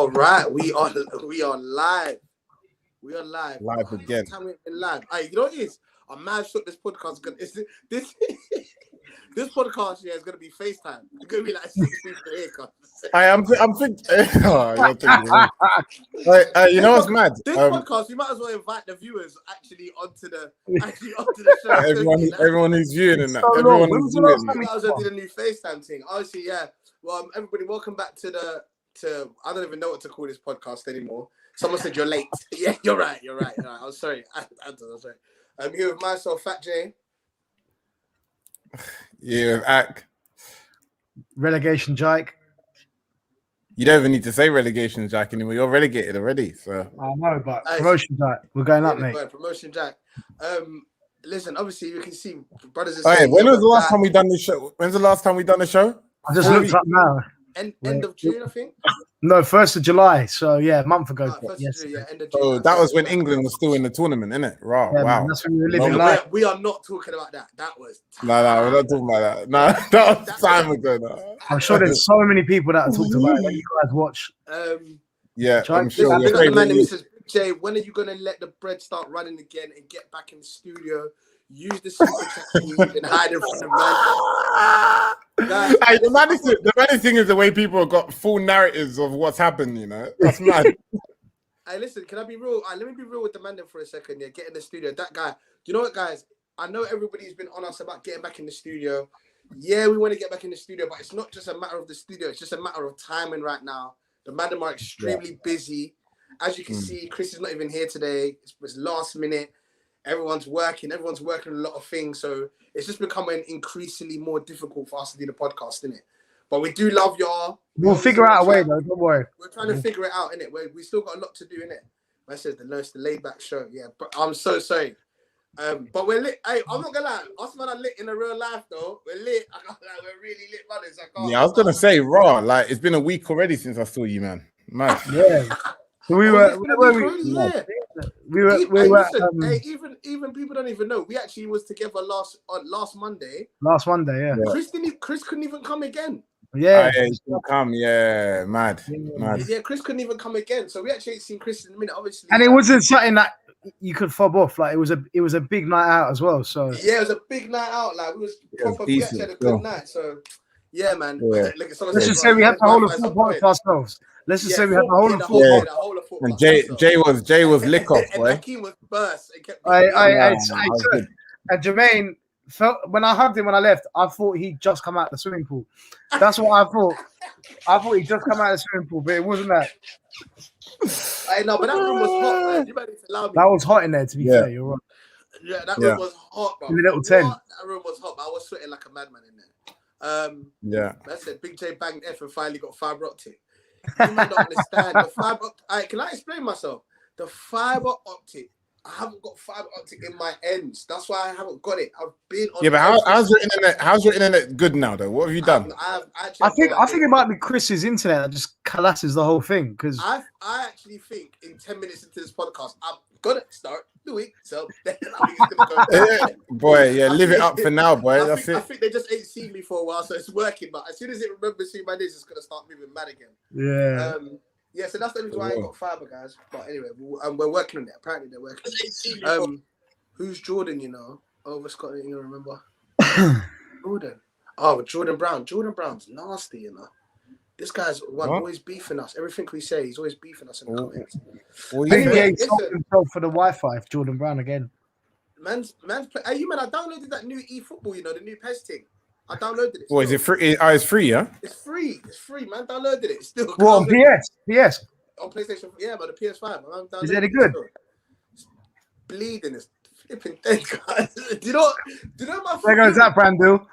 All right, we are live. We are live. Live again. Time we've been live. Hey, you know what it is? I'm mad sure this podcast is gonna this this podcast here is gonna be FaceTime. It's gonna be like 6 people here. I'm thinking. Oh, you're thinking. You know what's mad? This podcast, we might as well invite the viewers actually onto the show. Everyone who's viewing and that. So everyone who's viewing. We might as well do the new FaceTime thing. Obviously, yeah. Well, everybody, welcome back to I don't even know what to call this podcast anymore. Someone said you're late. Yeah, you're right. I'm sorry. I'm sorry. I'm here with myself, Fat J. Yeah, with Ak. Relegation Jack. You don't even need to say relegation Jack anymore. You're relegated already. So I know, but promotion Jack. We're going up, mate. Promotion Jack. Listen, obviously you can see brothers and sisters. When was the last time we done the show? When's the last time we done the show? I just looked up now. End of June, I think. No, 1st of July. So yeah, a month ago. Yes. End of June. Oh, that was when England was still in the tournament, innit? Right. Yeah, wow. Man, that's when we were living life. We are not talking about that. That was no, we're not talking about that. No, that was time ago. No. I'm sure there's so many people that have talked about it that you guys watch. Yeah, I'm sure. The man who says, Jay, when are you gonna let the bread start running again and get back in the studio? Use the super technique and hide in front of man. Hey, the maddest thing is the way people have got full narratives of what's happened, you know? That's mad. Hey, listen, can I be real? Let me be real with the man for a second. Yeah, get in the studio. That guy, you know what, guys? I know everybody's been on us about getting back in the studio. Yeah, we want to get back in the studio, but it's not just a matter of the studio. It's just a matter of timing right now. The man are extremely busy. As you can see, Chris is not even here today. It's last minute. Everyone's working a lot of things, so it's just becoming increasingly more difficult for us to do the podcast, innit? But we do love y'all. We'll figure out a way, though. Don't worry. We're trying to figure it out, innit? We still got a lot to do, innit? Man says the laid back show, yeah. But I'm so sorry. But we're lit. Hey, I'm not gonna lie. Us man are lit in the real life, though. We're lit. I can't lie. We're really lit brothers. I was gonna say, raw. Like it's been a week already since I saw you, man. Mad. Yeah. So even people don't even know. We actually was together last Monday. Last Monday, yeah. Chris couldn't even come again. Yeah, he couldn't come. Yeah, mad. Yeah, Chris couldn't even come again. So we actually ain't seen Chris in a minute, obviously. And it wasn't something that you could fob off. Like it was a big night out as well. So yeah, it was a big night out. Like we actually had a good night. So yeah, man. Yeah. Let's just say we had the whole of football for ourselves. Let's just say we had the whole of football. And Jay was lick off, boy. And Akeem was burst. And Jermaine felt when I hugged him when I left, I thought he'd just come out the swimming pool. That's what I thought. I thought he'd just come out of the swimming pool, but it wasn't that. I know, but that room was hot, man. You better allow me. That was hot in there, to be fair. You're right. Yeah, that room was hot, bro. In the little tent. That room was hot, but I was sweating like a madman in there. That's it. Big J banged F and finally got fibre optic. You man don't understand. The fibre optic. Can I explain myself? The fibre optic. I haven't got fibre optic in my ends. That's why I haven't got it. I've been on. Yeah, but how's your internet? How's your internet good now, though? What have you done? I think it might be Chris's internet that just collapses the whole thing. Because I actually think in 10 minutes into this podcast, I'm gonna start doing so. Boy, yeah, live it up for now, boy. That's it. I think they just ain't seen me for a while, so it's working. But as soon as it remembers seeing my names, it's gonna start moving mad again. Yeah. Yeah, so that's the reason why I ain't got fibre, guys. But anyway, we're working on it. Apparently, they're working. Who's Jordan? You know, over Scotland. You remember? Jordan. Oh, Jordan Brown. Jordan Brown's nasty. You know, this guy's always beefing us. Everything we say, he's always beefing us in the comments. He sold himself for the Wi-Fi. Jordan Brown again. Man's play. Hey, I downloaded that new eFootball. You know, the new PES thing. I downloaded it. Oh, is it free? It's free, yeah? It's free, man. Downloaded it. It's still on PS. On PlayStation, yeah, but the PS5. Is it good? It's bleeding. It's flipping dead, guys. Do you know my There goes that brand deal.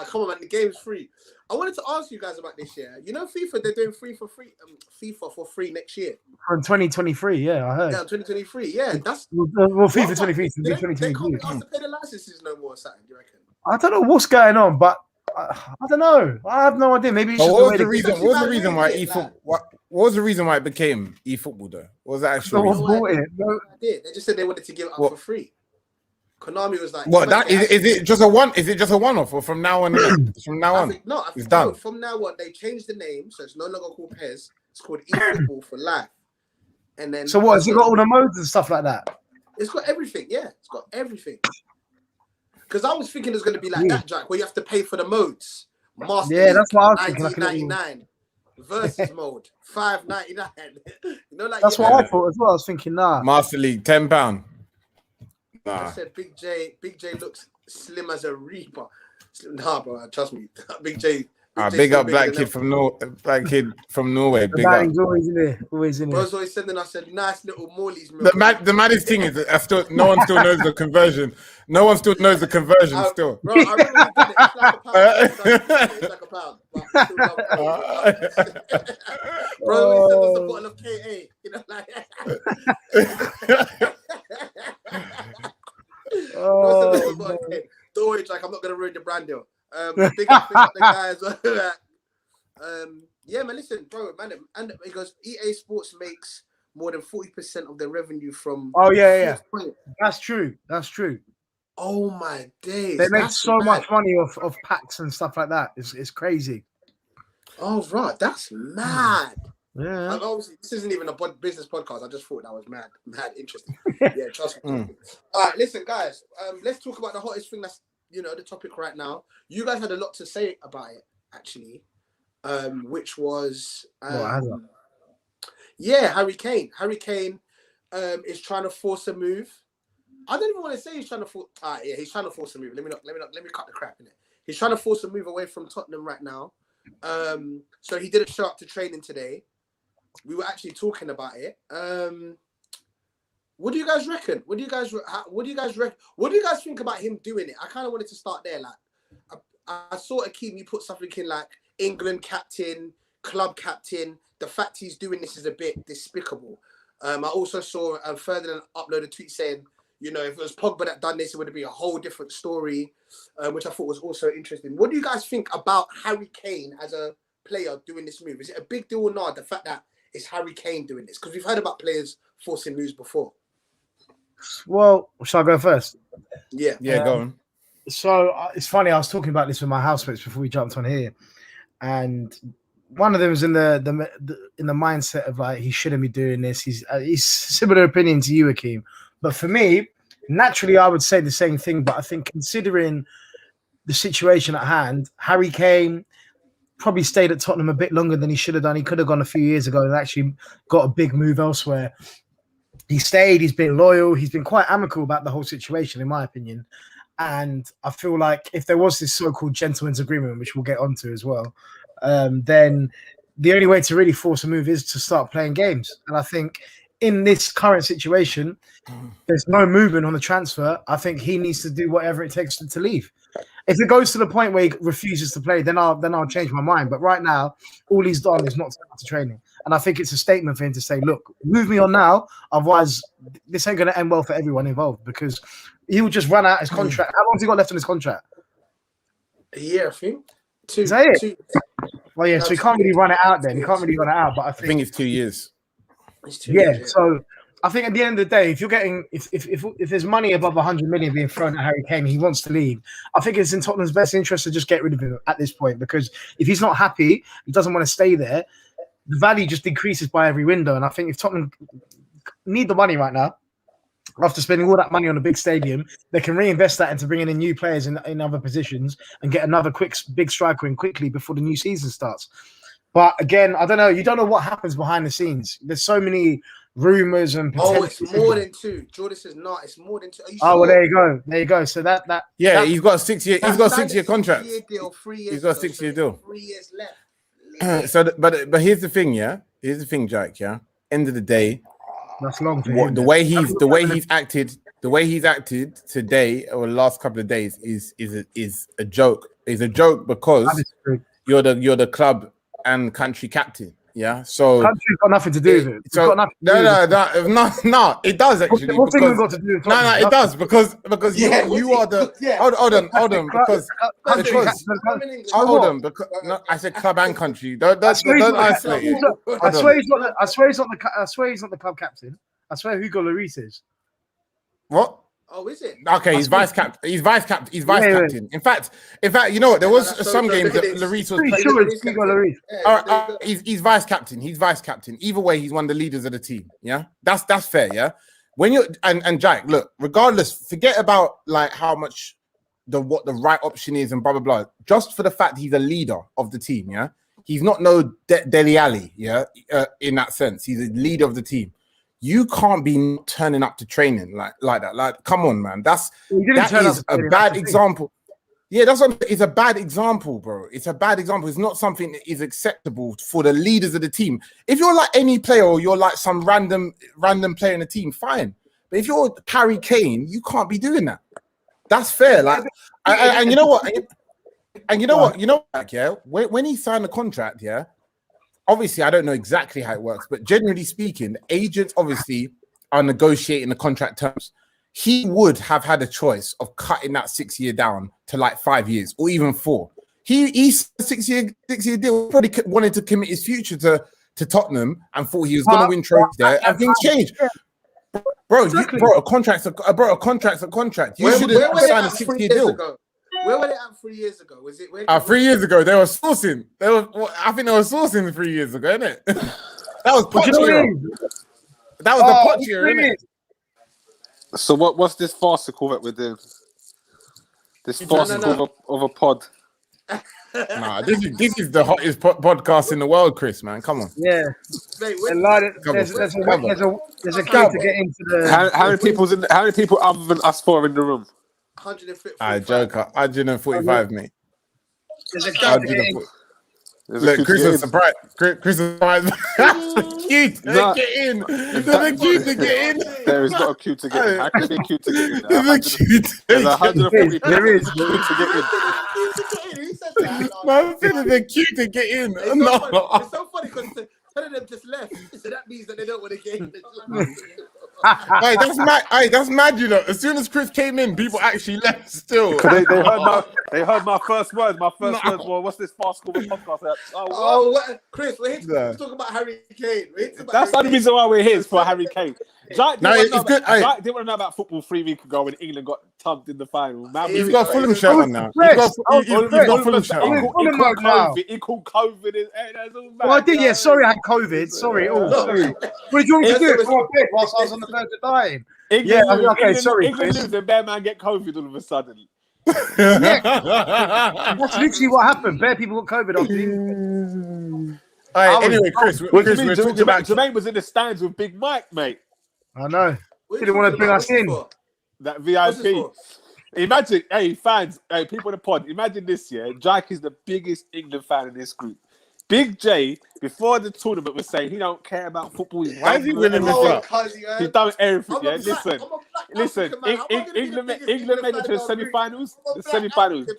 Come on, man. The game's free. I wanted to ask you guys about this year. You know, FIFA, they're doing FIFA for free next year. From 2023, yeah, I heard. Yeah, 2023, yeah. That's FIFA 23. They can't be asked to pay the licenses no more, something, do you reckon? I don't know what's going on, but I don't know. I have no idea. Maybe it's just what was the reason why eFootball? What was the reason why it became eFootball though? What was that actually? They just said they wanted to give it up for free. Konami was like, What that is it just a one? Is it just a one-off, or from now on? From now on, I it's think done. from now on, they changed the name, so it's no longer called PES. It's called eFootball for life. And then So what? Has it got all the modes and stuff like that? It's got everything. Yeah, it's got everything. Because I was thinking it was going to be like that, Jack, where you have to pay for the modes. Master League, that's what I was thinking. $19.99 versus mode $5.99. You know, like that's what I thought as well. I was thinking, nah. Master League, £10. Nah. I said Big J looks slim as a reaper. Nah, bro, trust me. Big J. Big up black kid from Norway. Big up. Always in there. Always in there. Bro's always sending us a nice little Morley's milk. The maddest thing is that no one still knows the conversion. No one still knows the conversion still. Bro, I really done it. It's like a pound. But I still love it. Bro always sends us a bottle of KA. You know, like. Don't worry, Jack. I'm not gonna ruin your brand deal. Big up the guys. Yeah, man. Listen, bro, man. And because EA Sports makes more than 40% of their revenue from. Oh yeah. That's true. Oh my days! They make so much money off packs and stuff like that. It's crazy. Oh right, that's mad. Yeah. And obviously, this isn't even a business podcast. I just thought that was mad interesting. Yeah, trust me. All right, listen, guys. Let's talk about the hottest thing that's the topic right now. You guys had a lot to say about it, actually, which was Harry Kane. Harry Kane is trying to force a move. I don't even want to say he's trying to force. He's trying to force a move. Let me cut the crap in it. He's trying to force a move away from Tottenham right now. So he didn't show up to training today. We were actually talking about it. What do you guys reckon? What do you guys reckon? What do you guys think about him doing it? I kind of wanted to start there. Like, I saw Akeem, you put something in like England captain, club captain. The fact he's doing this is a bit despicable. I also saw Ferdinand upload a tweet saying, if it was Pogba that done this, it would be a whole different story, which I thought was also interesting. What do you guys think about Harry Kane as a player doing this move? Is it a big deal or not, the fact that it's Harry Kane doing this? Because we've heard about players forcing moves before. Well, shall I go first? Yeah, go on. So it's funny. I was talking about this with my housemates before we jumped on here, and one of them was in the mindset of like he shouldn't be doing this. He's similar opinion to you, Akeem. But for me, naturally, I would say the same thing. But I think considering the situation at hand, Harry Kane probably stayed at Tottenham a bit longer than he should have done. He could have gone a few years ago and actually got a big move elsewhere. He stayed. He's been loyal. He's been quite amicable about the whole situation, in my opinion. And I feel like if there was this so-called gentleman's agreement, which we'll get onto as well, then the only way to really force a move is to start playing games. And I think in this current situation, there's no movement on the transfer. I think he needs to do whatever it takes to leave. If it goes to the point where he refuses to play, then I'll change my mind. But right now, all he's done is not to training. And I think it's a statement for him to say, look, move me on now. Otherwise, this ain't going to end well for everyone involved, because he will just run out his contract. How long has he got left on his contract? A year, I think. Two. Is that it? Two. Well, yeah, so he can't really run it out then. He can't really run it out. But I think it's 2 years. It's 2 years, yeah. So I think at the end of the day, if you're getting if there's money above 100 million being thrown at Harry Kane, he wants to leave. I think it's in Tottenham's best interest to just get rid of him at this point, because if he's not happy, he doesn't want to stay there, the value just decreases by every window. And I think if Tottenham need the money right now, after spending all that money on a big stadium, they can reinvest that into bringing in new players in other positions and get another big striker in quickly before the new season starts. But again, I don't know. You don't know what happens behind the scenes. There's so many rumors and it's more than two. Jordan says not. It's more than two. Are you sure? Well, there you go. There you go. So he's got a 6 year. He's got a 6 year contract. 3 year deal. 3 years. He's got a 6 year deal. 3 years left. But here's the thing. Yeah, here's the thing, Jack. Yeah. End of the day, that's long for him. The way he's acted today or the last couple of days is a joke. It's a joke because you're the club and country captain. Yeah, so country's got nothing to do with it. So no, it does actually. What's it got to do with no, it does because you are the hold on because I said club and country. Don't isolate it. I swear he's not the club captain. I swear Hugo Lloris is. What? Oh, is it? Okay, he's vice captain. He's vice captain. He's vice captain. In fact, you know what? There was some games that Lloris was playing. Sure, it's Lloris. He's vice captain. He's vice captain. Either way, he's one of the leaders of the team. Yeah, that's fair. Yeah, when you're and Jack, look, regardless, forget about like how much what the right option is and blah blah blah. Just for the fact he's a leader of the team. Yeah, he's not no Dele Alli. Yeah, in that sense, he's a leader of the team. You can't be turning up to training like that. Like, come on, man. That is a bad example. Yeah, it's a bad example, bro. It's a bad example. It's not something that is acceptable for the leaders of the team. If you're like any player or you're like some random player in the team, fine. But if you're Harry Kane, you can't be doing that. That's fair. Like, and you know what? And you know what? Like, yeah, when he signed the contract, yeah. Obviously, I don't know exactly how it works, but generally speaking, the agents obviously are negotiating the contract terms. He would have had a choice of cutting that 6 year down to like 5 years or even 4. He's 6 year deal. Probably wanted to commit his future to Tottenham and thought he was going to win trophies there, and things changed. Bro, a contract's a contract. You should have signed a 6 year deal. Where were they at 3 years ago? Was it? 3 years ago, they were sourcing. I think they were sourcing 3 years ago, isn't it? That was Poch. That was the Poch year, isn't it? So what's this farcical that we're doing? This farcical of a pod. Nah, this is the hottest podcast in the world, Chris. Man, come on. Yeah. Mate, there's a key to get into the. How many people other than us four in the room? 150. Joker. 145, mate. There's a key to get in. Look, Chris is surprised. Chris is surprised. That's the queue to get in. There's a queue to get in. There is not a queue to get in. How can there be a queue to get in? There's 140 There is. queue to get in. Man, there's a queue to get in. It's so funny because some of them just left. So that means that they don't want to get in. Hey, that's mad, you know. As soon as Chris came in, people actually left still. They heard my first words. My first words were, what's this fast school podcast? What? Chris, we're here to talk about Harry Kane. That's the only reason why we're here, is for Harry Kane. Jack it's good. Jack didn't want to know about football 3 weeks ago when England got thumped in the final. He's got a Fulham shirt on now. He's got Fulham shirt on. He called COVID. Well, I did, yeah. Sorry, I had COVID. Sorry. Sorry. What did you want me to do? Go on bed whilst I was on the verge of dying. England lose, the bear man get COVID all of a sudden. That's literally what happened. Bare people got COVID off the. Anyway, Chris, we're talking about Jermaine was in the stands with Big Mike, mate. I know. Didn't want to bring us in. That VIP. Imagine, fans, people in the pod, imagine this, yeah. Jack is the biggest England fan in this group. Big J, before the tournament, was saying he don't care about football. Why is he winning this up? He's done everything, Listen, England made it to the semi-finals.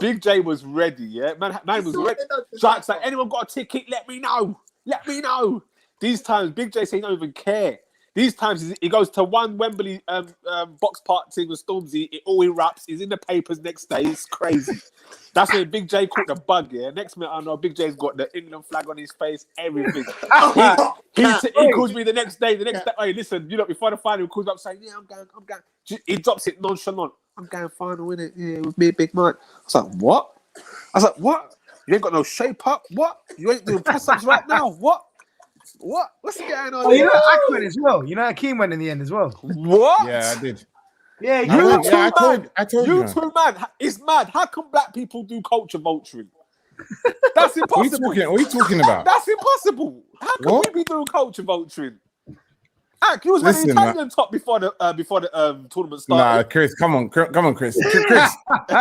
Big J was ready, yeah? Man was ready. Jack's like, anyone got a ticket? Let me know. These times, Big J say he don't even care. These times, he goes to one Wembley box part thing with Stormzy. It all erupts. He's in the papers next day. It's crazy. That's when Big J caught the bug, yeah? Next minute, I know Big J's got the England flag on his face, everything. He calls me the next day. Hey, listen, before the final, he calls up saying, yeah, I'm going. He drops it nonchalant. I'm going final, innit? Yeah, with me, Big Mike. I was like, what? You ain't got no shape up? What? You ain't doing press-ups right now? What? What's going on? You know, Ak went as well. You know, Akeem went in the end as well. What? Yeah, I did. Yeah, I told you. Two, man. It's mad. How come black people do culture vulturing? That's impossible. What are you talking about? That's impossible. How can we be doing culture vulturing? Ak, you was wearing Italian top before the tournament started. Nah, Chris, come on, Chris.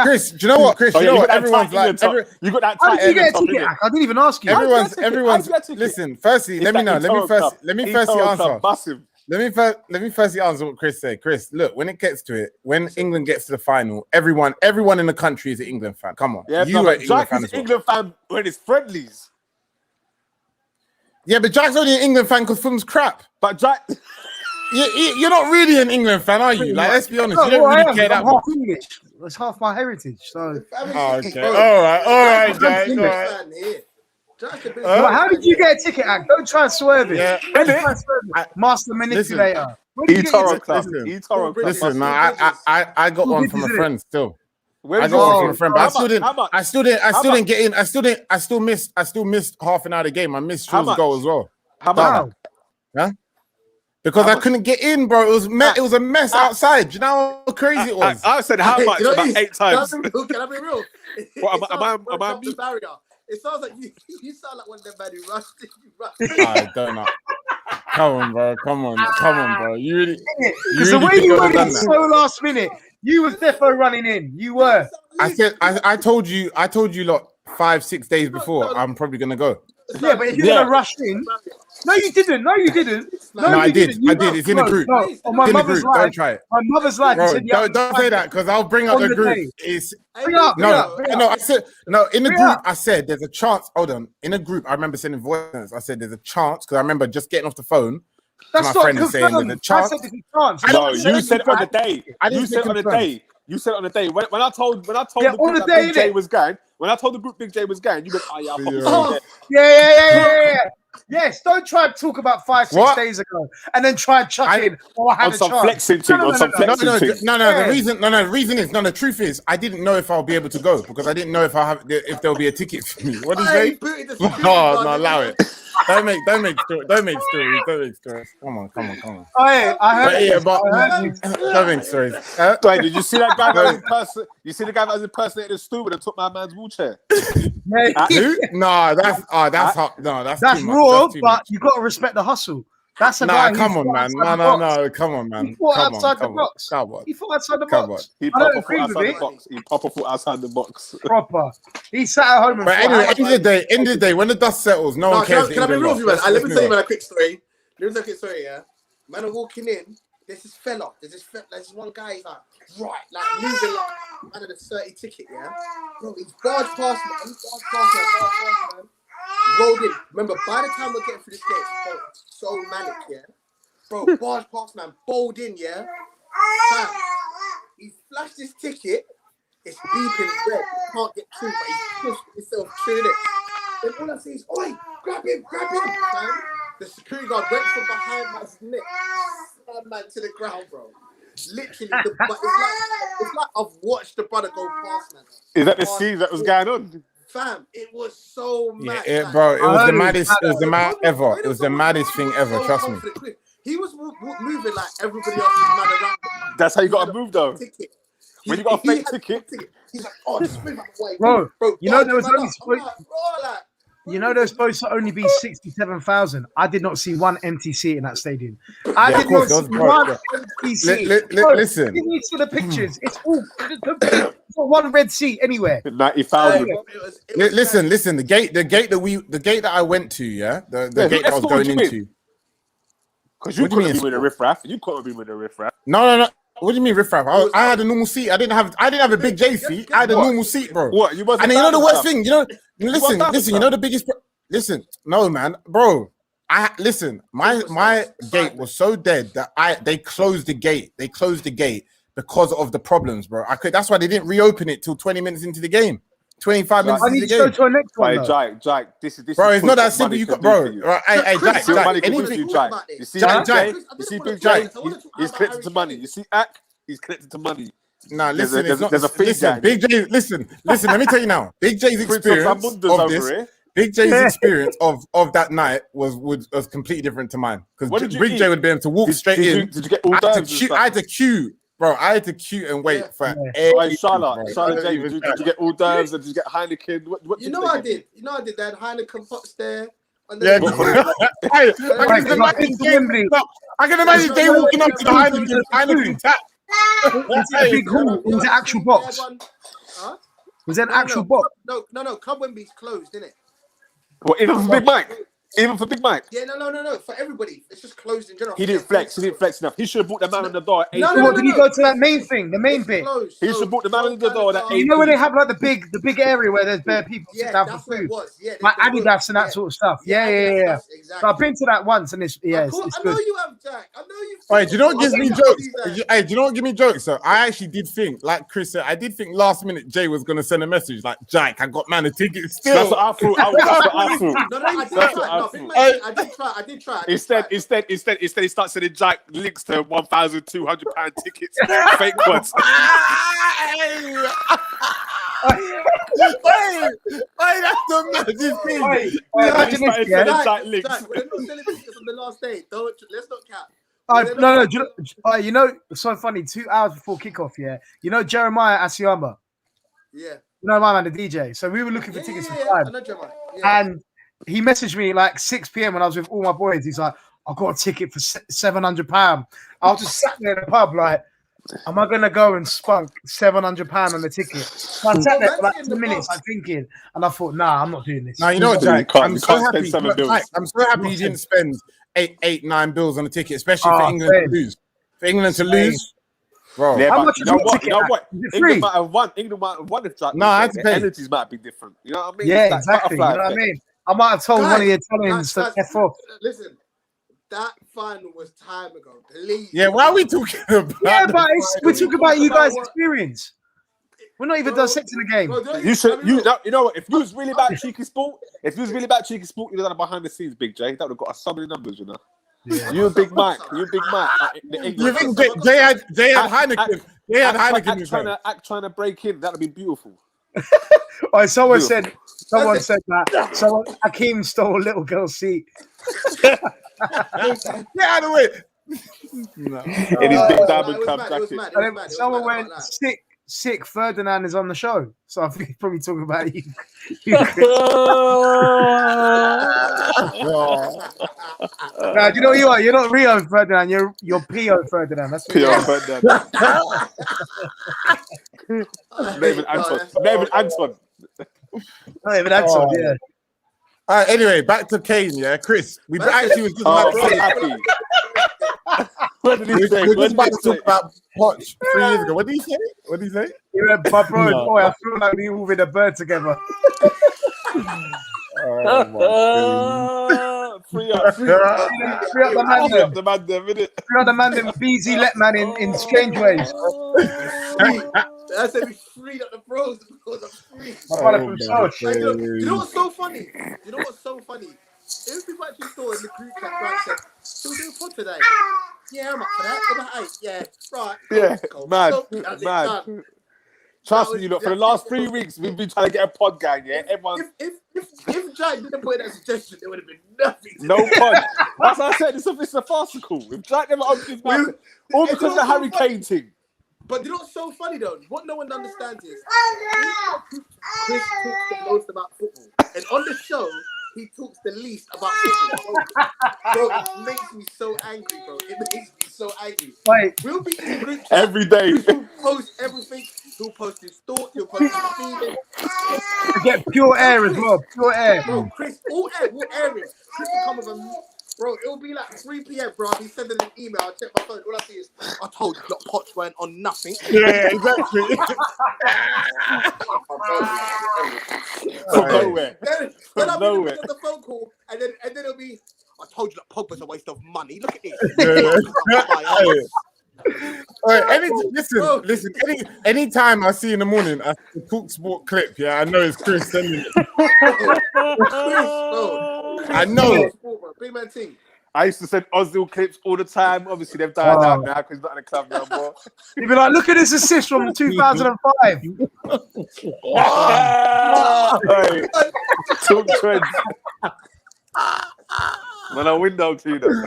Chris, do you know what, Chris? You know what? Everyone's like, you got that. How did you get a ticket, Ak? I didn't even ask you. Everyone's. Listen, firstly, let me know. Let me firstly answer. Let me firstly answer what Chris said. Chris, look, when it gets to it, when England gets to the final, everyone in the country is an England fan. Come on, yeah, you are an England fan when it's friendlies. Yeah, but Jack's only an England fan because film's crap. But Jack, you're not really an England fan, are you? Like, let's be honest, you don't really care that much. English. It's half my heritage. So, okay, all right, guys, all right. How did you get a ticket, Ak? Don't try and swerve it. Yeah. Master manipulator. eToro Club. Listen, I got one from a friend still. Where I was got one your from a friend, but I still didn't get in. I still missed half an hour of the game. I missed Shaw's goal as well. How much? Huh? Because I couldn't get in, bro. It was a mess outside. Do you know how crazy it was? I said how much about 8 times. Can I be real? What, am I the barrier? It sounds like you sound like one of them men who rushed. I don't know. Come on, bro. Come on, bro. You really because the way you went in so last minute, you was defo running in. You were. I said I told you lot 5-6 days before I'm probably gonna go. Yeah, but if you're gonna rush in, no, you didn't. No, I did. It's in the group. No. On my mother's life. Don't try it. My mother's life. Bro, don't say that because I'll bring up the group. I said in the group. I said there's a chance. Hold on. In a group, I remember sending voices. I said there's a chance because I remember just getting off the phone. That's my friend is saying there's a chance. I said there's a chance. No, you said it on the day. You said it on the day. You said it on the day. When I told the group that Big J was going. When I told the group Big J was going, you went, yeah. Yes, don't try to talk about 5-6 days ago and then try and chuck in. I had on some flexing thing. No. The truth is, I didn't know if I'll be able to go because I didn't know if there'll be a ticket for me. What did you say? No, allow it. Don't make stories. Come on. Oh, yeah, I heard. Don't make stories. Wait, did you see that guy that was impersonating? You see the guy that was impersonating the stupid and took my man's wheelchair? Who? No, that's hot. No, that's too much. Raw, that's too but much. you got to respect the hustle. That's a guy. Come on, man. No. Come on, man. He fought outside the box. Come on. He fought outside the box. He proper fought outside the box. Proper. He sat at home. But anyway, end of the day, when the dust settles, no one cares. Can I be real with you, man? Let me tell you a quick story. Yeah. Man, I'm walking in. There's this fella. There's this one guy. He's like moving like man of the 30 ticket. Yeah, bro. He's barged past man. Rolled in. Remember, by the time we're getting through this gate, bro, so manic, yeah. Bro, barged past man, bowled in, yeah. Bam. He flashed his ticket. It's beeping red. He can't get through, but he pushed himself through it. Then all I see is, oi, grab him, man. The security guard went from behind my neck, slammed man to the ground, bro. Literally, it's like I've watched the brother go past, man. Is that the scene that was going on? Fam, it was so mad. Yeah, bro, it was the maddest. It was the maddest ever. It was the maddest thing ever. Trust me. He was moving like everybody else was mad around. That's how you got to move, though. When you got a fake ticket, he's like, "Oh, just move out the way, bro." You know there was only supposed to only be 67,000. I did not see one empty seat in that stadium. I did not see one empty seat. Listen, you need to see the pictures. It's all one red seat anywhere. 90,000. Listen. The gate that I went to, the gate that I was going into. Because you couldn't be with a riffraff. No. What do you mean riffraff? I had a normal seat. I didn't have a big J seat. I had a normal seat, bro. What? You wasn't. And you know the worst thing. Listen. You know the biggest. Listen, no man, bro. My gate was so dead that they closed the gate. They closed the gate because of the problems, bro. That's why they didn't reopen it till 20 minutes into the game. 25 minutes into the game. I need to go to a next one. Jack, this bro, it's not that simple. You got, bro. Hey, Jack. You see Big J? He's connected to money. You see Ak? He's connected to money. Nah, listen, Big J, listen, let me tell you now. Big J's experience of this. Big J's experience of that night was completely different to mine. Because Big J would be able to walk straight in. Did you get all I had to queue. Bro, I had to queue and wait for Charlotte J, did you get hors d'oeuvres and did you get Heineken? What you know I did. They had Heineken pots there. Yeah, I can imagine Jay walking up to the Heineken tap. Was it a big hall? Was it an actual box? Was it an actual box? No. Club Wembley's closed, isn't it? What, even for Big Mike? Even for Big Mike? Yeah, no. For everybody. It's just closed in general. He didn't flex enough. He should have brought the man on the door. Did he go to that main thing? The main bit? He should have brought the man on the door. You know when they have like the big area where there's bare people sit down for food? Like Adidas and that sort of stuff. Yeah. Exactly. So I've been to that once and it's good. I know you have, Jack. I know you. Alright, do you know what gives me jokes? Hey, do you know what gives me jokes? So I actually did think, like Chris said, I did think last minute Jay was gonna send a message like, Jack, I got man a ticket still. That's what I thought. No, I I did try. Instead, he starts sending Jack links to £1,200 tickets, fake ones. Hey, that's the massive thing. Jack, we're not selling tickets on the last day. Let's not cap. No. You know, it's so funny. 2 hours before kickoff, you know Jeremiah Asiyama. Yeah. You know my man, the DJ. So we were looking for tickets for time. I know Jeremiah. Yeah. And he messaged me like 6 p.m. when I was with all my boys. He's like, "I've got a ticket for £700." I was just sat there in the pub like, am I gonna go and spunk £700 on the ticket? So I sat there for like 2 minutes, I'm thinking, and I thought, nah, I'm not doing this. Now you know what, Jack? I'm so happy. Jack, I'm so happy you didn't spend eight, 9 bills on the ticket, especially for England to lose. For England to lose, bro. Yeah, how much you know what? England might have won. England might have won if Jack. No, I had to pay. Energies might be different. You know what I mean? Yeah, exactly. You know what I mean? I might have told one of the Italians to F off. Listen, that final was time ago. Please. Yeah, why are we talking about? Yeah, but we're talking about you guys' experience. We're not even dissecting the game. You know what? If you was really about cheeky sport, you'd have done it behind the scenes, Big J. That would have got us so many numbers, you know. Yeah. You and Big Mike. You think Jay had Heineken? Jay had Heineken. Trying to break in. That would be beautiful. Oh, someone said that. Someone Akeem stole a little girl's seat. Get out of the way. No. In his big diamond cup jacket. Someone went sick. Ferdinand is on the show, so I think he's probably talking about you. Now, do you know who you are? You're not Rio Ferdinand. You're Pio Ferdinand. That's Pio Ferdinand. David Anton. Yeah. All right. Anyway, back to Kane. Yeah, Chris. We actually was just happy. What did he say? We were just about to talk about Poch 3 years ago. What did he say? He went, but bro, boy, I feel like we moving a bird together. Free up the man there, innit? Free up the man, them BZ let man in strange ways. I said we freed up the bros because I'm free. My brother from South. You know what's so funny? If people actually saw in the group chat, right, said, "Should we do a pod today?" Yeah, I'm up for that. About 8. Yeah, right. Yeah, go. mad. Done. Trust me, for the last 3 weeks, we've been trying to get a pod gang. Yeah, everyone. If Jack didn't put in that suggestion, there would have been nothing. No pod. As I said, it's a farcical. If Jack never opened his mouth, all because of the Harry Kane thing. But you know what's so funny though? What no one understands is Chris talks the most about football, and on the show he talks the least about football. Bro, it makes me so angry, bro. It makes me so angry. Wait. We'll be in the group chat every day. He'll post everything. He'll post his thoughts. He'll post his feelings. Get pure air as well. Pure air. Bro, Chris, all air. What air is? Chris will come with a... Bro, it'll be like 3 p.m, bro. I'll be sending an email. I'll check my phone. All I see is, I told you that Poch went on nothing. Yeah, exactly. From nowhere. Then I'll be on the phone call, and then it'll be, I told you that Pogba's a waste of money. Look at this. All right, listen. Anytime I see in the morning a CheekySport clip, I know it's Chris sending it. I know. Big man team. I used to send Ozil clips all the time. Obviously, they've died out now because he's not in the club no more. You'd be like, look at this assist from 2005. Talk trends. When I window cleaner.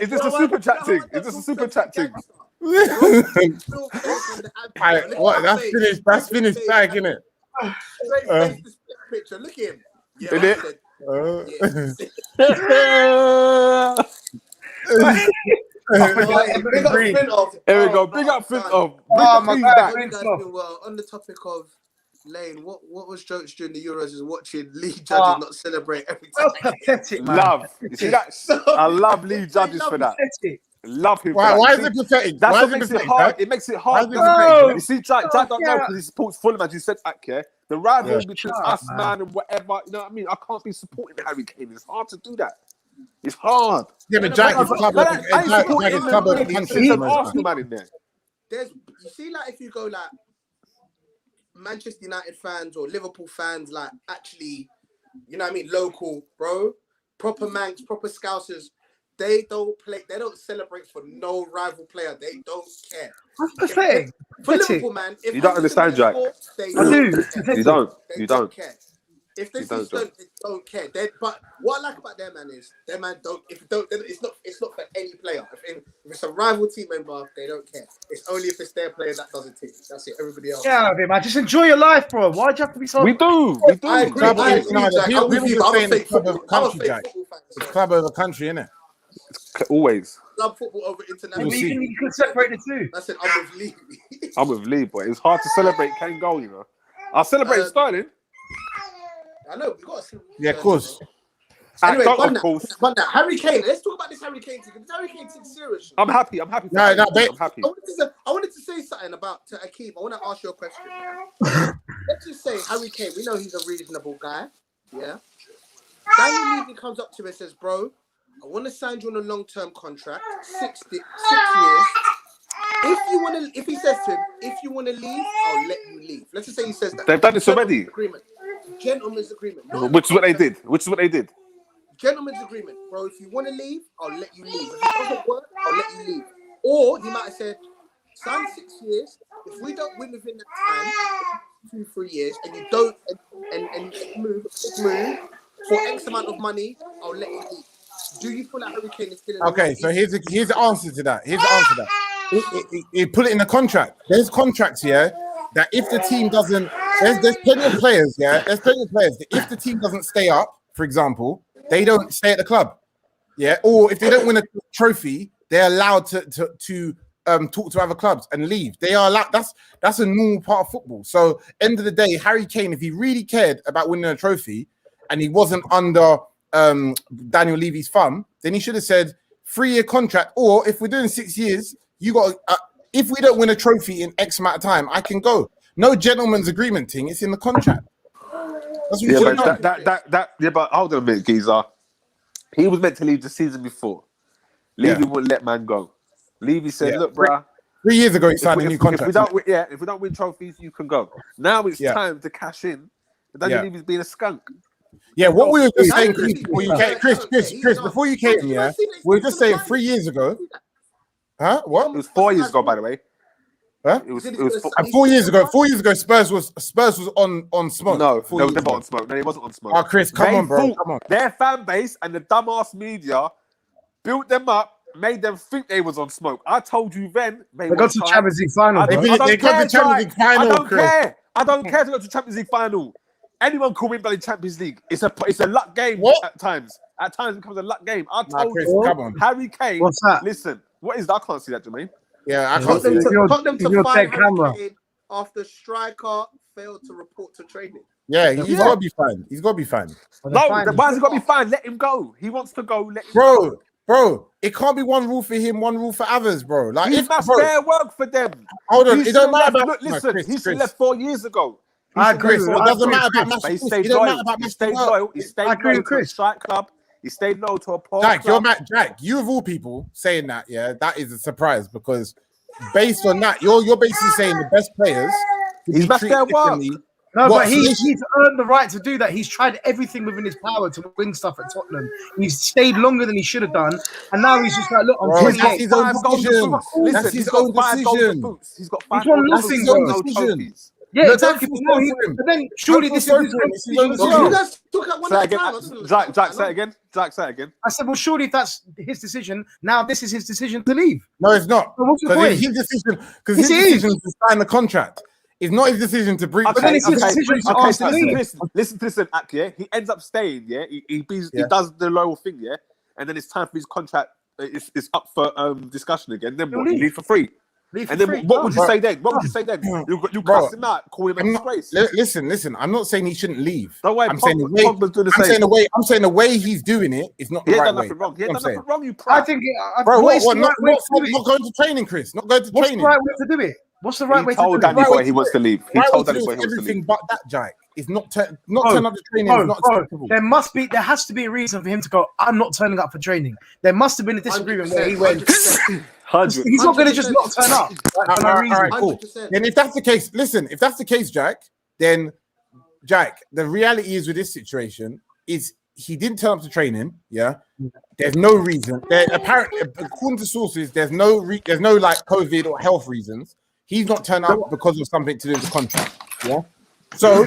Is this a super chat thing? What? That's finished back, innit? Picture. Look at him. Yeah, Here we go. Big up Fintov. Oh my God. Well, on the topic of Lane, what was jokes during the Euros is watching Lee Judges not celebrate every time. Pathetic, man. Love. You see that? I love Lee Judges for that. Pathetic. Love him. Why is it pathetic? That's what makes it hard. It makes it hard. You see, Jack don't know because he supports Fulham, as you said, the rivalry between us, man, and whatever. You know what I mean? I can't be supporting Harry Kane. It's hard to do that. It's hard. Yeah, but Jack is club of the country. There's an Arsenal man in there. You see, like if you go like Manchester United fans or Liverpool fans, like actually, you know what I mean, local, bro, proper Manx, proper Scousers, they don't celebrate for no rival player. They don't care. That's pathetic. For Liverpool, man, if you don't understand, Jack. You don't care. If they don't care. But what I like about them, man, is their man don't. It's not for any player. If it's a rival team member, they don't care. It's only if it's their player that doesn't team. That's it. Everybody else. Yeah, man. Just enjoy your life, bro. Why'd you have to be so? We do. I agree. I'm with you. I'm a fake football fan. It's club over country, innit? Always. Club football over international. You can separate the two. That's it. I'm with Lee. I'm with Lee, but it's hard to celebrate Kane goal, you know. I'll celebrate Sterling. I know, we got to see. Yeah, of course. Anyway, Harry Kane. Let's talk about this Harry Kane thing. This Harry Kane thing serious. I'm happy. No, I'm happy. I wanted to say something to Akeem. I want to ask you a question. Let's just say Harry Kane. We know he's a reasonable guy. Yeah. Daniel Levy comes up to him and says, "Bro, I want to sign you on a long-term contract, 6 years. If he says to him, if you want to leave, I'll let you leave. Let's just say he says that. They've done this already. Gentleman's agreement. Which is what they did. Gentleman's agreement, bro. If you want to leave, I'll let you leave. If it doesn't work, I'll let you leave. Or he might have said, sign 6 years. If we don't win within that time, 2-3 years, and you don't and move for X amount of money, I'll let you leave. Do you feel like Harry Kane is still in Okay, so here's the answer to that. He put it in the contract. There's contracts here that if the team doesn't, there's plenty of players. Yeah, there's plenty of players that if the team doesn't stay up, for example, they don't stay at the club. Yeah, or if they don't win a trophy, they're allowed to talk to other clubs and leave. They are allowed. That's a normal part of football. So end of the day, Harry Kane, if he really cared about winning a trophy and he wasn't under Daniel Levy's thumb, then he should have said 3-year contract, or if we're doing 6 years, you got if we don't win a trophy in X amount of time, I can go. No gentleman's agreement thing, it's in the contract. That's what you should have done. But hold on a minute, Geezer. He was meant to leave the season before. Levy wouldn't let man go. Levy said, look, bruh, 3 years ago he signed a new contract. If we don't win trophies, you can go. Now it's time to cash in. Daniel Levy's being a skunk. Yeah, what we were just saying, Chris, before you came, we were just saying 3 years ago. Huh? What? It was 4 years ago, by the way. Huh? It was 4 years ago. 4 years ago, Spurs was on smoke. No, they were never on smoke. No, it wasn't on smoke. Oh, Chris, come on, bro. Come on. Their fan base and the dumbass media built them up, made them think they was on smoke. I told you then. They got to Champions League final. They got to Champions League final, Chris. I don't care to go to Champions League final. Anyone can win by the Champions League. It's a luck game at times. At times it becomes a luck game. I told you, come on. Harry Kane. What's that? Listen, what is that? I can't see that, Jermaine. Yeah, I can't see that. Got them to find Harry Kane after striker failed to report to training. Yeah, he's got to be fine. He's got to be fine. No, why has he got to be fine? Let him go. He wants to go. Let him go. Bro, it can't be one rule for him, one rule for others, bro. Like he must fair work for them. Hold on, it don't matter about. Listen, he should have left 4 years ago. I agree. It doesn't matter about He stayed loyal. He stayed loyal to a strike club. He stayed loyal to a poor club. Jack, you of all people saying that, that is a surprise because based on that, you're basically saying the best players. He's must their work. No, but he's earned the right to do that. He's tried everything within his power to win stuff at Tottenham. He's stayed longer than he should have done, and now he's just like, look, I'm 28. That's his own decision. Listen, he's got 5 decision. He's got 5 decisions. Yeah, exactly. But then surely this is Jack, say it again. I said, well, surely if that's his decision, now this is his decision to leave. No, it's not. What's the point? His decision to sign the contract. It's not his decision to breach. Listen, Ak, he ends up staying. He does the loyal thing. And then it's time for his contract. It's up for discussion again. Then what? He leave for free. What would you say then? You cuss him out, call him a disgrace. Listen. I'm not saying he shouldn't leave. Don't worry. I'm saying the way he's doing it is not the right way. He ain't done nothing wrong. You I think, bro, not going to training, Chris? Not going to training. What's the right way to do it? What's the right way to told do it? Danny Boy he wants to leave. He told Danny Boy he wants to everything leave. but that, Jack. It's not turn up to training. Is not acceptable. There has to be a reason for him to go. I'm not turning up for training. There must have been a disagreement where he went. 100. He's not going to just not turn up. All right, cool. Then if that's the case, listen. If that's the case, Jack, then Jack, the reality is with this situation is he didn't turn up to training. Yeah, there's no reason. There apparently, according to sources, there's no like COVID or health reasons. He's not turned up because of something to do with the contract. Yeah. So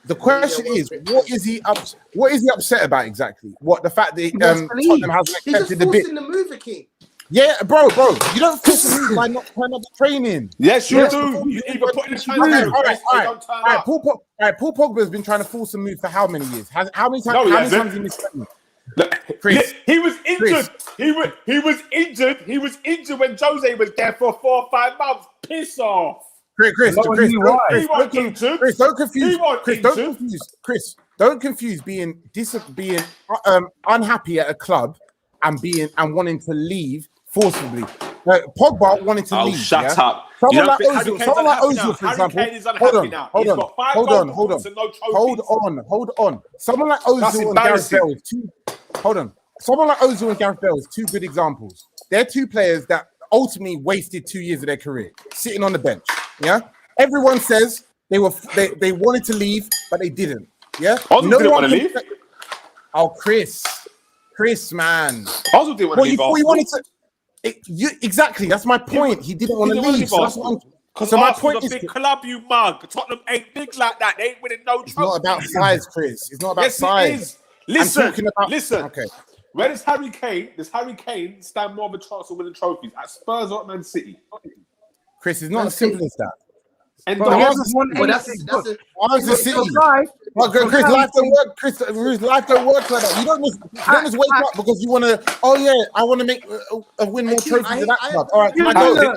the question is, what is he upset about exactly? What the fact that Tottenham hasn't accepted the bid? The move, Akeem. Yeah, bro, you don't force the move by not turning up to training. Yes, you do. You either put in the training. All right. Paul Pogba has been trying to force a move for how many years? How many times has he missed training? Chris, he was injured. He was injured. He was injured when Jose was there for 4 or 5 months. Piss off. Chris, don't confuse being unhappy at a club and wanting to leave forcibly. Pogba wanted to leave. Shut up. Someone like Ozil, for example. Hold on. Someone like Ozil and Gareth Bale is two. Hold on. Someone like Ozil and Gareth Bale is two good examples. They're two players that ultimately wasted 2 years of their career sitting on the bench. Yeah. Everyone says they wanted to leave, but they didn't. Yeah. Ozil didn't want to leave. Oh, Chris, man. Ozil didn't want to leave. He wanted to. Exactly. That's my point. He didn't want to leave. Because my point is, big club, you mug. Tottenham ain't big like that. They ain't winning no trophies. It's not about size, Chris. It's not about size. It is. Listen. Okay. Where does Harry Kane stand more of a chance of winning trophies? At Spurs or at Man City? Chris, it's not as simple as that. And that's the City. Chris, life don't work. Life don't work like that. You don't just wake up because you want to. Oh yeah, I want to make win more trophies in that club. All right, can I go?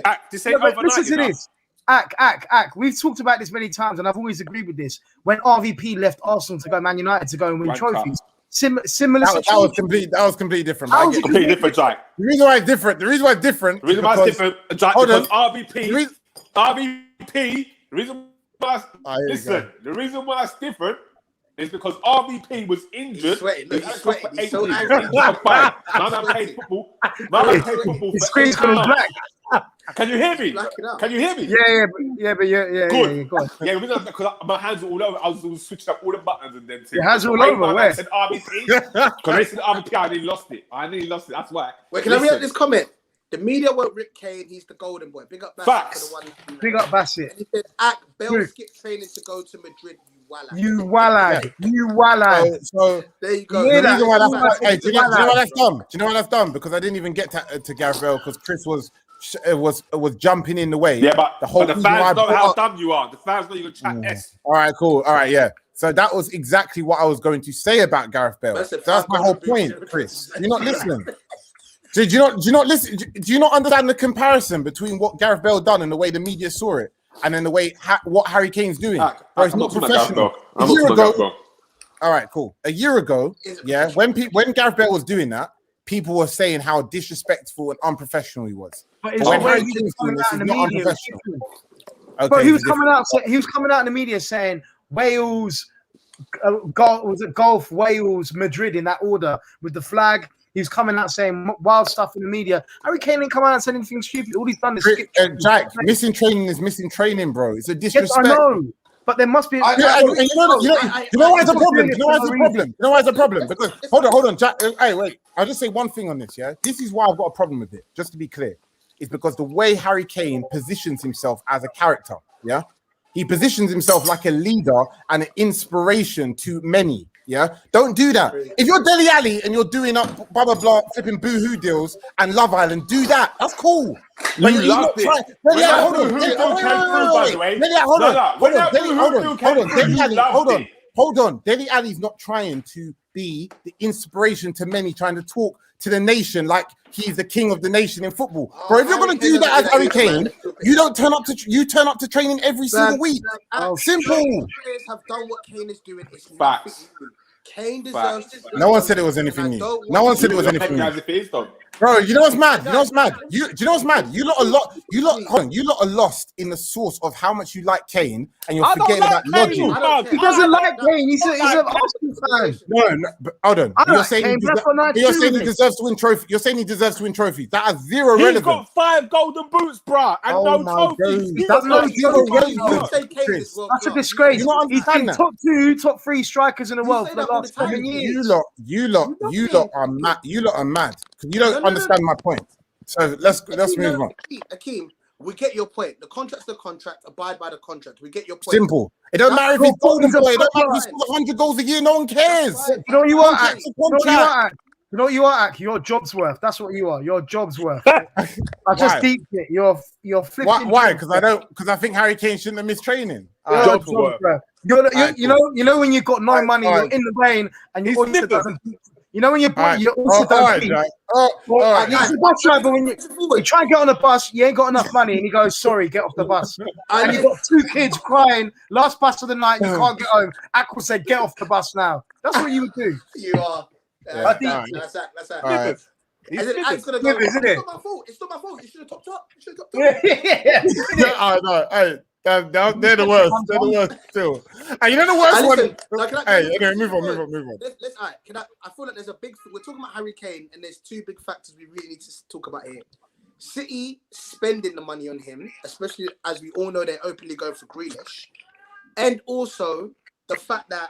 Listen to this. Ak. We've talked about this many times, and I've always agreed with this. When RVP left Arsenal to go Man United to go and win trophies, similar. That was completely different. Completely different, Jack. The reason why it's different, Jack, because RVP. The reason why it's different is because RVP was injured. He's so angry. Man played football. His screen's going black. Can you hear me? Yeah. Good. Yeah, because my hands were all over. I was switching up all the buttons and then. Your hands were all over. Where? I said RVP. Because I said RVP, I nearly lost it. That's why. Wait, can I read this comment? The media won't rip Kane. He's the golden boy. Big up Bassett. Big up Bassett. He said, Bell skipped training to go to Madrid. You wallad. So there you go. Do you know why that's done? Do you know why that's done? Because I didn't even get to Gareth Bale because Chris was jumping in the way. Yeah, but the fans know how dumb you are. The fans know you can chat S. All right, cool. All right, yeah. So that was exactly what I was going to say about Gareth Bale. That's my whole point, Chris. You're not listening. So do you not listen? Do you not understand the comparison between what Gareth Bale done and the way the media saw it, and then the way what Harry Kane's doing? It's not professional. A year ago, all right, cool. A year ago, yeah, when Gareth Bale was doing that, people were saying how disrespectful and unprofessional he was. But when Harry Kane was doing this, he's not unprofessional. Okay, but he was coming out in the media saying Wales, golf, Wales, Madrid in that order with the flag. He was coming out saying wild stuff in the media. Harry Kane didn't come out and say anything stupid. All he's done is skip. Jack, missing training is missing training, bro. It's a disrespect. Yes, I know, but there must be. You know why it's a problem? You know why it's a problem? Because hold on, Jack. Hey, wait. I'll just say one thing on this. Yeah, this is why I've got a problem with it. Just to be clear, is because the way Harry Kane positions himself as a character. Yeah, he positions himself like a leader and an inspiration to many. Yeah, don't do that. If you're Dele Alli and you're doing up blah blah blah, flipping boohoo deals and Love Island, do that. That's cool. But you loved it. Hold on. Dele Alli's not trying to be the inspiration to many, trying to talk to the nation like he's the king of the nation in football. Bro, if you're gonna do that as Harry Kane, you turn up to training every single week. Simple. Players have done what Kane is doing. It's facts. Kane deserves. No one said it was anything new. No one said it was anything new. Bro, you know what's mad? You know what's mad? Do you know what's mad? You lot are lost in the source of how much you like Kane, and you're forgetting about logic. He doesn't like Kane. He's an Arsenal fan. No, but hold on. You're saying he deserves to win trophy. You're saying he deserves to win trophies. That has zero relevance. He's got 5 golden boots, bro, and no trophies. That's a disgrace. He's been top 2, top 3 strikers in the world for the last 7 years. You lot are mad. You lot are mad. You don't understand my point. So let's move on. Akeem, we get your point. The contract's the contract. Abide by the contract. We get your point. Simple. It don't matter if he's golden boy. It don't matter if he scores 100 goals a year. No one cares. You know what you are, Ak? You know what you are, Ak? Your job's worth. That's what you are. Your job's worth. I just deeped it. You're flipping. Why? Because I think Harry Kane shouldn't have missed training. Job's worth. You know when you've got no money, you're in the rain, and you know when you're also he's a bus driver. When you try and get on a bus, you ain't got enough money, and he goes, "Sorry, get off the bus." And you've got 2 kids crying. Last bus of the night, you can't get home. Aqua said, "Get off the bus now." That's what you would do. You are. That's that. Right. It's gonna go. Isn't it? It's not my fault. It's not my fault. You should have topped up. They're the worst. They're the worst still. And you know the worst one. Move on. Let's. I feel like there's a big. We're talking about Harry Kane, and there's 2 big factors we really need to talk about here. City spending the money on him, especially as we all know they're openly going for Grealish, and also the fact that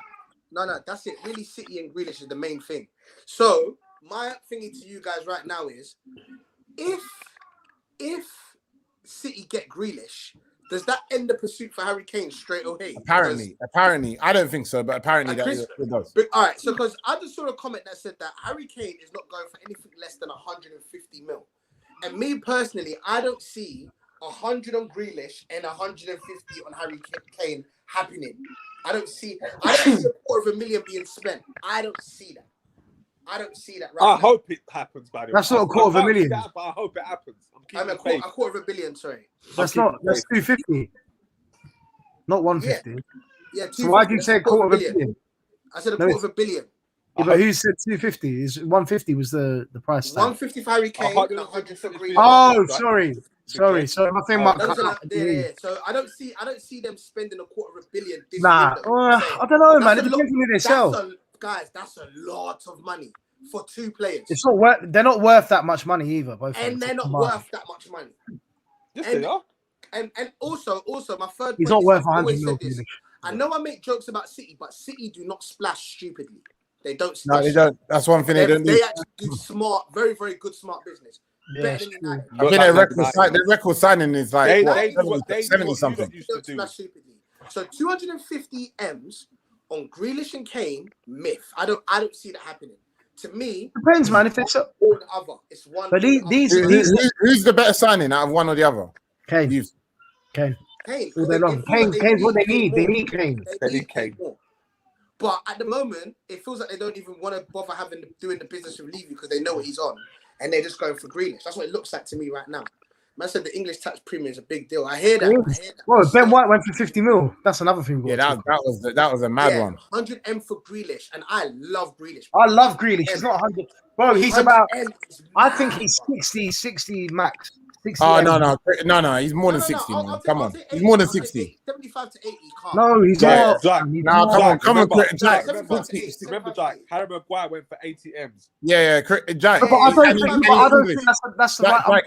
that's it. Really, City and Grealish is the main thing. So my thingy to you guys right now is, if City get Grealish, does that end the pursuit for Harry Kane straight away? Apparently, I don't think so, but apparently it does. All right, so because I just saw a comment that said that Harry Kane is not going for anything less than 150 mil, and me personally, I don't see 100 on Grealish and 150 on Harry Kane happening. I don't see a $250,000 being spent. I don't see that. I hope it happens, by the way. That's not $250,000. But I hope it happens. I'm a $250 million. Sorry. That's 250, not 150. Yeah. So why did you say $250,000? I said $250 million. Yeah, but who said 250? Is 150 was the price tag? 150 for Harry Kane and 100 for Grealish. Oh, sorry. So my thing might cut out. So I don't see them spending $250 million. I don't know, man. It depends on who they sell. Guys, that's a lot of money for 2 players. It's not worth. They're not worth that much money either. And they're not worth that much money. Yes, they are. And also, my third. He's not worth 100 million. I know I make jokes about City, but City do not splash stupidly. They don't. No, they don't. That's one thing they don't do. They actually do smart, very, very good, smart business. Yeah, I think their record signing is like 70 something. So 250 M's on Grealish and Kane, myth. I don't see that happening. To me, depends, man. If it's or the other, it's one. But these who's the better signing out of one or the other? Kane. All day long. Kane's what they need. They need Kane. They need Kane. But at the moment, it feels like they don't even want to bother doing the business of Levy because they know what he's on, and they're just going for Grealish. That's what it looks like to me right now. Man said the English tax premium is a big deal. I hear that. Well, Ben White went for 50 mil. That's another thing. Yeah, that was a mad one. 100 M for Grealish, and I love Grealish. I love Grealish. He's not 100. Bro, he's about. I think he's 60 max. 60 no. He's more than 60. Come on, he's more than 60. 75 to 80. No, he's not. Come on, Jack. Remember, Jack. Harry Maguire went for 80 M's. Yeah, Jack. But I don't think that's the right. Jack,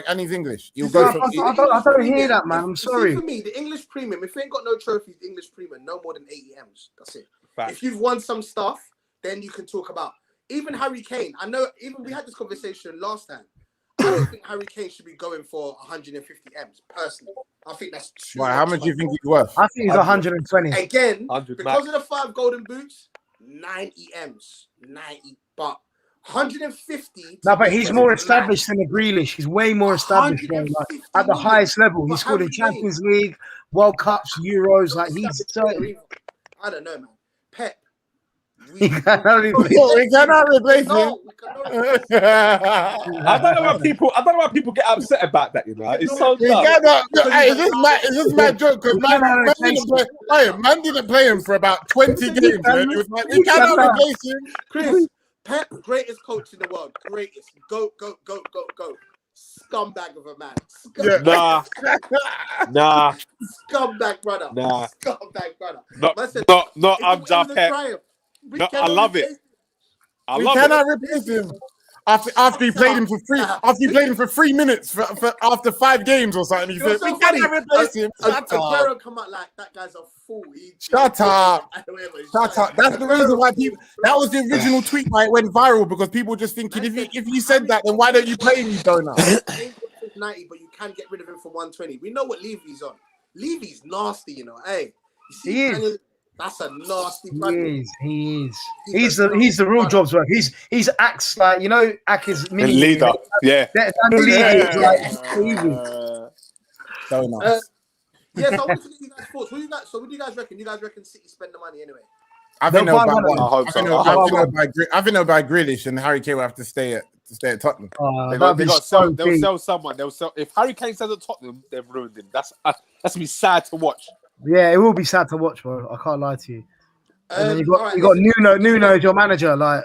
and he's English. You'll go for. I don't hear that, man. I'm sorry. For me, the English premium. If you ain't got no trophies, the English premium, no more than 80 M's. That's it. Fact. If you've won some stuff, then you can talk about even Harry Kane. I know. Even we had this conversation last time. I don't think Harry Kane should be going for 150 M's, personally. I think that's too How much do you think he's worth? I think he's 120. Again, because of the 5 golden boots, 90 M's. 90. But 150... No, but he's more established than the Grealish. He's way more established than, at the highest level. He scored in Champions League, World Cups, Euros. Like he's I don't know, man. Pep. We cannot replace him. I don't know why people get upset about that. You know, it's so dumb. Is this my joke? Because man didn't play him for about 20 games. It was like, we cannot replace him. Chris, Pep, greatest coach in the world. Greatest. Go. Scumbag of a man. Nah. Scumbag brother. Nah. Scumbag brother. Not It was a Pep. triumph. No, I love it. We cannot replace him. After he played him for free, after he played him for 3 minutes for after 5 games or something, he said, "We cannot replace him." Aguero come out like that guy's a fool. Shut up! That's the reason why people. That was the original tweet why it went viral because people were just thinking, if you said that, then why don't you play him, you donut? 90, but you can get rid of him for 120. We know what Levy's on. Levy's nasty, you know. Hey, you see, he is. That's a nasty brother. He is. He's the real jobs work. He's acts like, you know, Ak is mini leader. Yeah. So nice. Yeah, so I want to get you guys' thoughts. What do you guys reckon? You guys reckon City spend the money anyway? I think they'll buy one. I hope so. I think they'll buy Grealish and Harry Kane will have to stay at Tottenham. They'll sell someone. They'll sell. If Harry Kane stays at Tottenham, they've ruined him. That's gonna be sad to watch. Yeah, it will be sad to watch, bro. I can't lie to you. And then you got right, Nuno, your manager. Like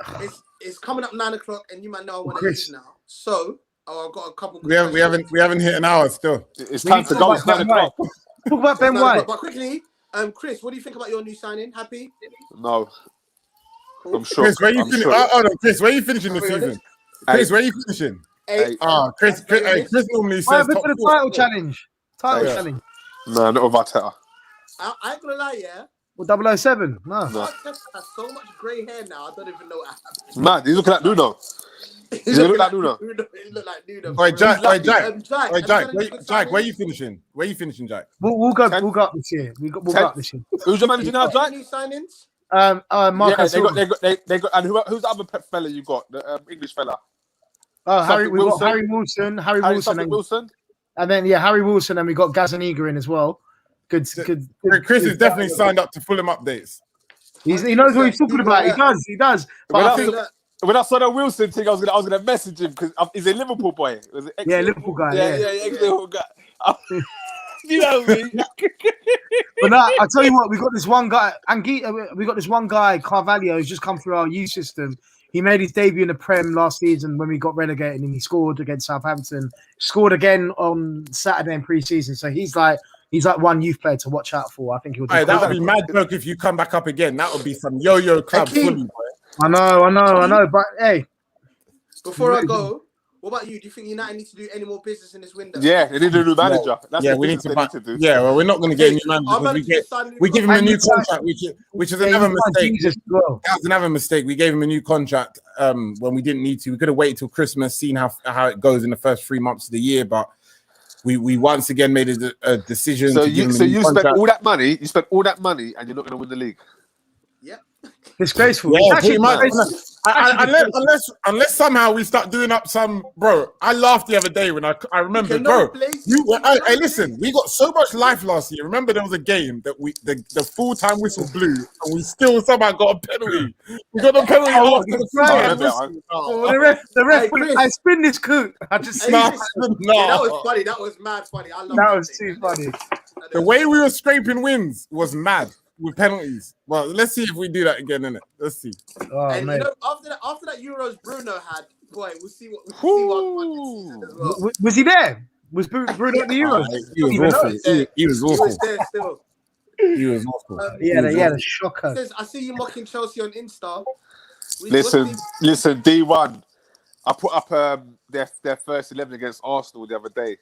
it's coming up 9 o'clock, and you might know I want to leave now. So I've got a couple. We haven't hit an hour still. It's time to go. It's 9 o'clock. Talk about Ben White. But quickly, Chris, what do you think about your new signing? Happy? No. Cool. I'm sure. Chris, where you finishing? Oh no, Chris, where you finishing the season? Chris, where you finishing? 8. Chris normally says top top 4. title challenge. Challenge. No, not with Arteta. I ain't gonna lie, yeah. Well, 007. No. Arteta has so much grey hair now. I don't even know what happened. Man, he's looking like Nuno. He's looking like Nuno. He look like Nuno. Wait, Jack, where you finishing? Where you finishing, Jack? We'll go up this year. We'll go up this year. Who's your manager now, Jack? New signings? Marcus. They got, and who's the other fella you got? The English fella. Oh, Harry Wilson. Harry Wilson. And then Harry Wilson, and we got Gazaniga in as well. Good. Chris is definitely signed up to Fulham updates. He knows what he's talking about. He does. But when I saw the Wilson thing, I was gonna message him because he's a Liverpool boy. Liverpool guy. Yeah, ex-Liverpool guy. You know me. But no, I tell you what, we got this one guy, Carvalho, who's just come through our youth system. He made his debut in the Prem last season when we got relegated, and he scored against Southampton. Scored again on Saturday in pre-season. So he's like one youth player to watch out for. I think he'll do. That would be mad joke if you come back up again. That would be some yo-yo club fully, boy. I know. But hey, before I go, what about you? Do you think United need to do any more business in this window? Yeah, they need a new manager. We need to do. Yeah, well, we're not going to get a new manager because we give him a new contract, which is another mistake. That's another mistake. We gave him a new contract when we didn't need to. We could have waited till Christmas, seen how it goes in the first 3 months of the year, but we once again made a decision. So you spent all that money. You spent all that money, and you're not going to win the league. Yep. Disgraceful. Yeah, pretty much. Unless somehow we start doing up some, bro. I laughed the other day when I remember, bro. Hey, listen, we got so much life last year. Remember, there was a game that the full-time whistle blew, and we still somehow got a penalty. We got a penalty. The ref. I spin this coot. I just that was funny. That was mad funny. I love that. Was too funny. The way we were scraping wins was mad. With penalties. Well, let's see if we do that again, innit? Let's see. Oh, and man. You know, after that Euros Bruno had, boy, we'll see what as well. Was he there? Was Bruno at the Euros? He was awful. He was there still. He was awful. He had a shocker. Says, I see you mocking Chelsea on Insta. Listen, D1. I put up their first 11 against Arsenal the other day.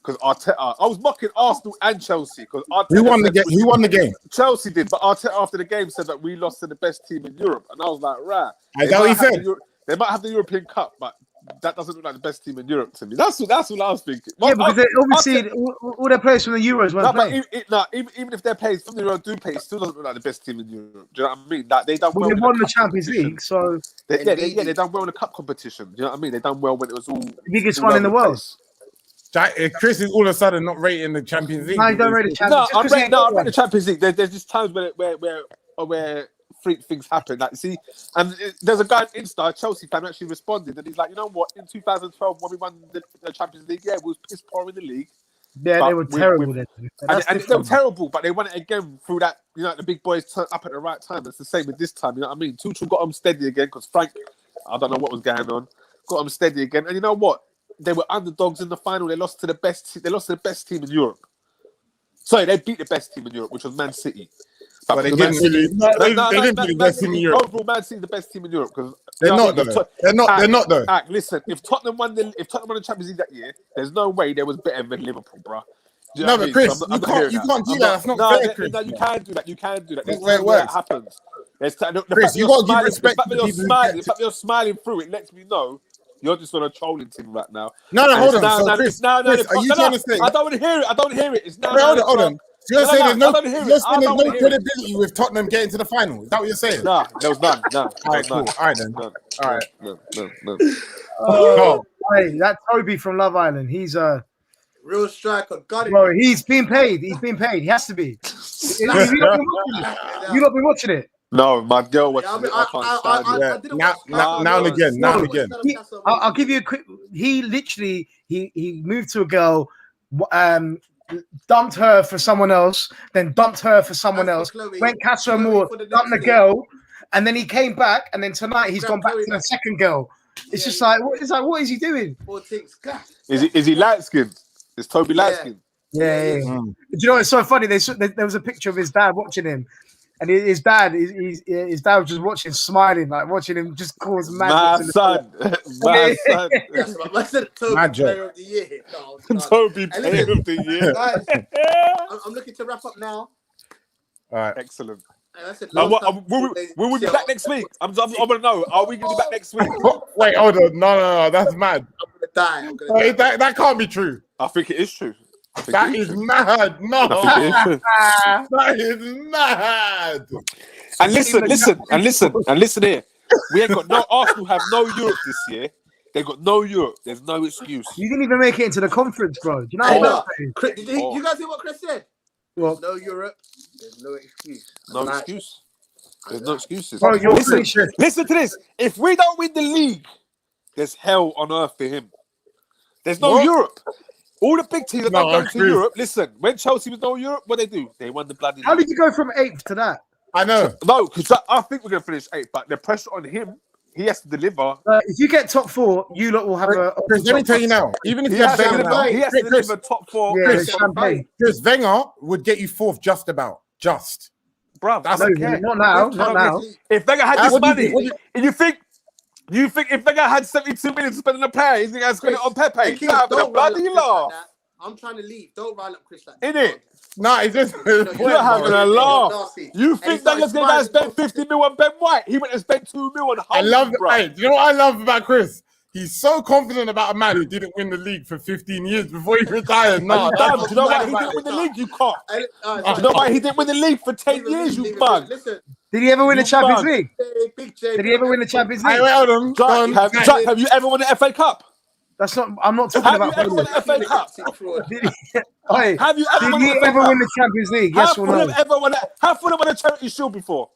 Because Arteta, I was mocking Arsenal and Chelsea. Because who won the game? Chelsea did, but Arteta after the game said that we lost to the best team in Europe, and I was like, right. Is that what he said? They might have the European Cup, but that doesn't look like the best team in Europe to me. That's what I was thinking. Yeah, because obviously all their players from the Euros weren't playing. Even if their players from the Euro do play, it still doesn't look like the best team in Europe. Do you know what I mean? Like, they done well. They won the Champions League, so they done well in the cup competition. Do you know what I mean? They done well when it was all the biggest one in the world. Chris is all of a sudden not rating the Champions League. No, I don't rate the Champions League. I rate the Champions League. There's just times where freak things happen. Like, see, and there's a guy on Insta, a Chelsea fan, actually responded, and he's like, you know what? In 2012, when we won the Champions League, we was piss poor in the league. Yeah, they were terrible. And they were terrible, but they won it again through that. You know, the big boys turned up at the right time. It's the same with this time. You know what I mean? Tuchel got them steady again because Frank, I don't know what was going on, got them steady again. And you know what? They were underdogs in the final. They lost to the best. They lost to the best team in Europe. Sorry, they beat the best team in Europe, which was Man City. But they didn't really. They didn't beat the best team in Europe. Overall, Man City the best team in Europe because they're not though. They're not though. Listen, if Tottenham won the Champions League that year, there's no way they was better than Liverpool, bro. No, but Chris, you can't do that. That's not fair, Chris. No, you can do that. You can do that. That's where it works. Happens. Chris, you got to give respect to the people. The fact you're smiling through it lets me know you're just on a trolling thing right now. No, hold on. So Chris, are you trying to say? I don't want to hear it. I don't hear it. It's now. Hold on. So you're saying there's no credibility with Tottenham getting to the final. Is that what you're saying? No, there was none. No. All right, cool. All right then. All right. No. Oh, hey, that Toby from Love Island. He's a real striker. Got it. Bro, he's been paid. He's been paid. He has to be. You not been watching it? No, my girl watches it. I didn't now and again. I'll give you a quick. He literally he moved to a girl, dumped her for someone else, then dumped her for someone else. Went Casa Amor, dumped the girl, and then he came back, and then tonight he's gone back to the second girl. It's just like what is he doing? Is he light skinned? Is Toby light skinned? Yeah. Do you know what's so funny? There was a picture of his dad watching him. And his dad was just watching, smiling, like watching him just cause madness. My son. That's what I said. Toby Player of the Year. Toby Player of the Year. Guys, I'm looking to wrap up now. All right, excellent. Will we be back next week? I want to know. Are we going to be back next week? Wait, hold on. No. That's mad. I'm gonna die. That can't be true. I think it is true. That is mad. No, that is mad. And listen here. We ain't got no Arsenal have no Europe this year. They got no Europe. There's no excuse. You didn't even make it into the conference, bro. Do you know what? You guys hear what Chris said? Well, no Europe. There's no excuse. There's no excuses. Bro, listen to this. If we don't win the league, there's hell on earth for him. There's no Europe. All the big teams are not going to Europe. Listen, when Chelsea was no Europe, what they do? They won the bloody league. How did you go from 8th to that? I know. No, because I think we're going to finish 8th, but the pressure on him, he has to deliver. If you get top 4, you lot will have a... Chris, let me tell you now. Even if he has to deliver top 4. Yeah, Chris Wenger would get you 4th just about. Just. Bro, not now. If Wenger had this money, you think if Wenger had 72 million to spend on a player, he's going to spend it on Pepe? Don't bloody laugh. I'm trying to leave. Don't rile up Chris like that. Innit? No, it's just... You're having a laugh. You think Wenger's going to spend 50 mil on Ben White? He went and spent 2 mil on Hull, bro. Hey, do you know what I love about Chris? He's so confident about a man who didn't win the league for 15 years before he retired. No, do you know why he didn't win the league, you cock? Do you know why he didn't win the league for 10 years, you bug? Did he ever win the Champions League? Did he ever win the Champions League? Jack, have you ever won the FA Cup? That's not. I'm not talking about. Have you ever won the FA Cup? Have you ever won the Champions League? Yes or no? Have Fulham won a Charity Shield before?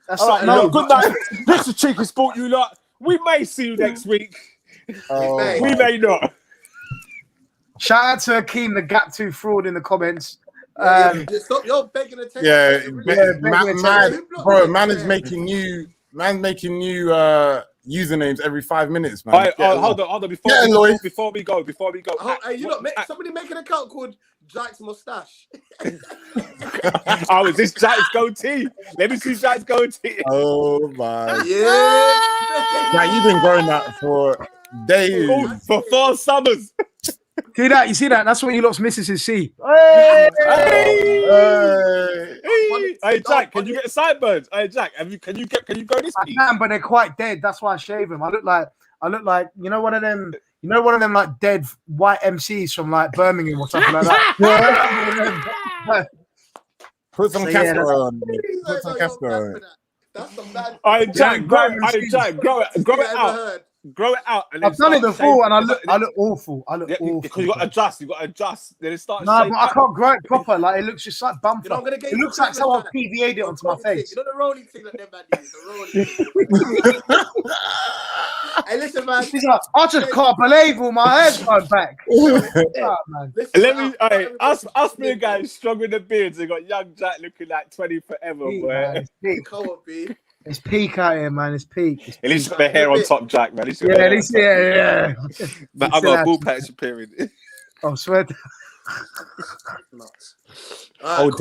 That's all right. No. Good night. This is Cheeky Sport, you lot. We may see you next week. We may not. Shout out to Akeem, the Gap 2 fraud in the comments. Stop! You're begging attention. Man is making new usernames every 5 minutes, man. Hold on. Before we go. Hey, somebody make an account called Jack's Mustache. Is this Jack's goatee? Let me see Jack's goatee. Oh my! Yeah. Now you've been growing that for days, for 4 summers. See that? You see that? That's what you lot's missus see. Hey, Jack, can you get sideburns? Hey, Jack, can you go this week? I can, but they're quite dead. That's why I shave them. I look like one of them like dead white MCs from like Birmingham or something like that. Put some castor on. Put some castor on. That's some bad. Jack, grow it out. Grow it out. And I've done it before, and I look awful. I look awful. Because you got to adjust. Then it starts. No, but I can't grow it proper. Like it looks just like bumper. It looks like someone PVA'd it onto my face. You know the rolling thing that them man use. The rolling. Hey, listen, man. He's like, I just can't believe all my hair's gone back. Man. Listen, Let me, us three guys strong with the beards. They got young Jack looking like 20 forever, Peak, boy. man, it's peak. Come on, B. It's peak out here, man. It's peak. It's At least peak. got the hair on top, Jack, man. Yeah, at least, yeah. Man, I got a ball patch appearing. I swear. Nuts. All right, cool.